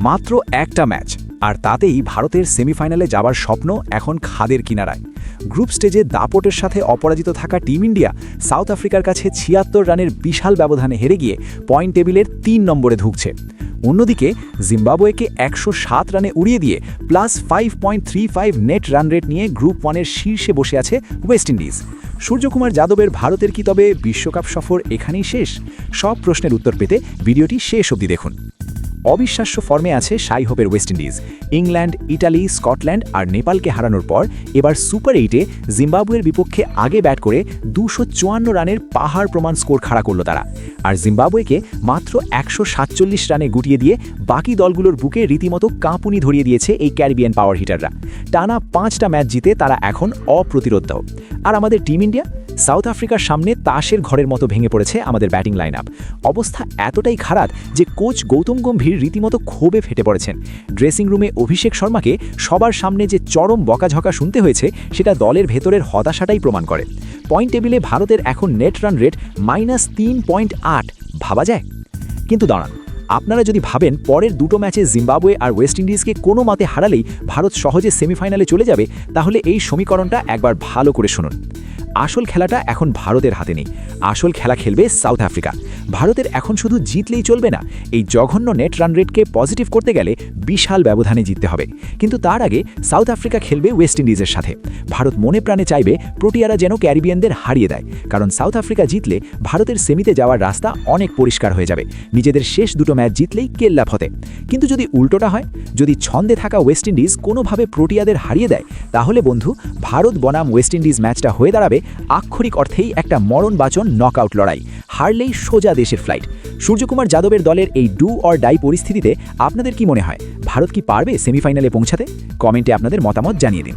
মাত্র একটা ম্যাচ, আর তাতেই ভারতের সেমিফাইনালে যাবার স্বপ্ন এখন খাদের কিনারায়। গ্রুপ স্টেজে দাপটের সাথে অপরাজিত থাকা টিম ইন্ডিয়া সাউথ আফ্রিকার কাছে ৭৬ রানের বিশাল ব্যবধানে হেরে গিয়ে পয়েন্ট টেবিলের ৩ নম্বরে ধুঁকছে। অন্যদিকে জিম্বাবুয়েকে ১০৭ রানে উড়িয়ে দিয়ে +5.35 নেট রান রেট নিয়ে গ্রুপ 1-এর শীর্ষে বসে আছে ওয়েস্ট ইন্ডিজ। সূর্যকুমার যাদবের ভারতের কি তবে বিশ্বকাপ সফর এখানেই শেষ? সব প্রশ্নের উত্তর পেতে ভিডিওটি শেষ অবধি দেখুন। অবিশ্বাস্য ফর্মে আছে শাই হোপের West Indies. England, Italy, Scotland আর নেপালকে হারানোর পর এবার সুপার 8-এ জিম্বাবুয়ের বিপক্ষে আগে ব্যাট করে ২৫৪ রানের পাহাড় প্রমাণ স্কোর খাড়া করল তারা। আর জিম্বাবুয়েকে মাত্র ১৪৭ রানে গুটিয়ে দিয়ে বাকি দলগুলোর বুকে রীতিমতো কাঁপুনি ধরিয়ে দিয়েছে এই ক্যারিবিয়ান পাওয়ার হিটাররা। টানা ৫টা ম্যাচ জিতে তারা এখন অপ্রতিরোধ্য। আর আমাদের টিম ইন্ডিয়া সাউথ আফ্রিকার সামনে তাসের ঘরের মতো ভেঙে পড়েছে আমাদের ব্যাটিং লাইন আপ। অবস্থা এতটাই খারাপ যে কোচ গৌতম গম্ভীর রীতিমতো ক্ষোভে ফেটে পড়েছেন। ড্রেসিং রুমে অভিষেক শর্মাকে সবার সামনে যে চরম বকাঝকা শুনতে হয়েছে সেটা দলের ভেতরের হতাশাটাই প্রমাণ করে। পয়েন্ট টেবিলে ভারতের এখন নেট রান রেট -3.8। ভাবা যায়? কিন্তু দাঁড়ান, আপনারা যদি ভাবেন পরের দুটো ম্যাচে জিম্বাবুয়ে আর ওয়েস্ট ইন্ডিজকে কোনো মতে হারালেই ভারত সহজে সেমিফাইনালে চলে যাবে, তাহলে এই সমীকরণটা একবার ভালো করে শুনুন। আসল খেলাটা এখন ভারতের হাতে নেই। আসল খেলা খেলবে সাউথ আফ্রিকা। ভারতের এখন শুধু জিতলেই চলবে না, এই জঘন্য নেট রান রেটকে পজিটিভ করতে গেলে বিশাল ব্যবধানে জিততে হবে। কিন্তু তার আগে সাউথ আফ্রিকা খেলবে ওয়েস্ট ইন্ডিজের সাথে। ভারত মনে প্রাণে চাইবে প্রোটিয়ারা যেন ক্যারিবিয়ানদের হারিয়ে দেয়, কারণ সাউথ আফ্রিকা জিতলে ভারতের সেমিতে যাওয়ার রাস্তা অনেক পরিষ্কার হয়ে যাবে। নিজেদের শেষ দুটো ম্যাচ জিতলেই কেল্লা ফতে। কিন্তু যদি উল্টোটা হয়, যদি ছন্দে থাকা ওয়েস্ট ইন্ডিজ কোনোভাবে প্রোটিয়াদের হারিয়ে দেয়, তাহলে বন্ধু ভারত বনাম ওয়েস্ট ইন্ডিজ ম্যাচটা হয়ে দাঁড়াবে আক্ষরিক অর্থেই একটা মরণবাচন নকআউট লড়াই। হারলেই সোজা দেশের ফ্লাইট। সূর্যকুমার যাদবের দলের এই ডু অর ডাই পরিস্থিতিতে আপনাদের কি মনে হয়, ভারত কি পারবে সেমিফাইনালে পৌঁছাতে? কমেন্টে আপনাদের মতামত জানিয়ে দিন।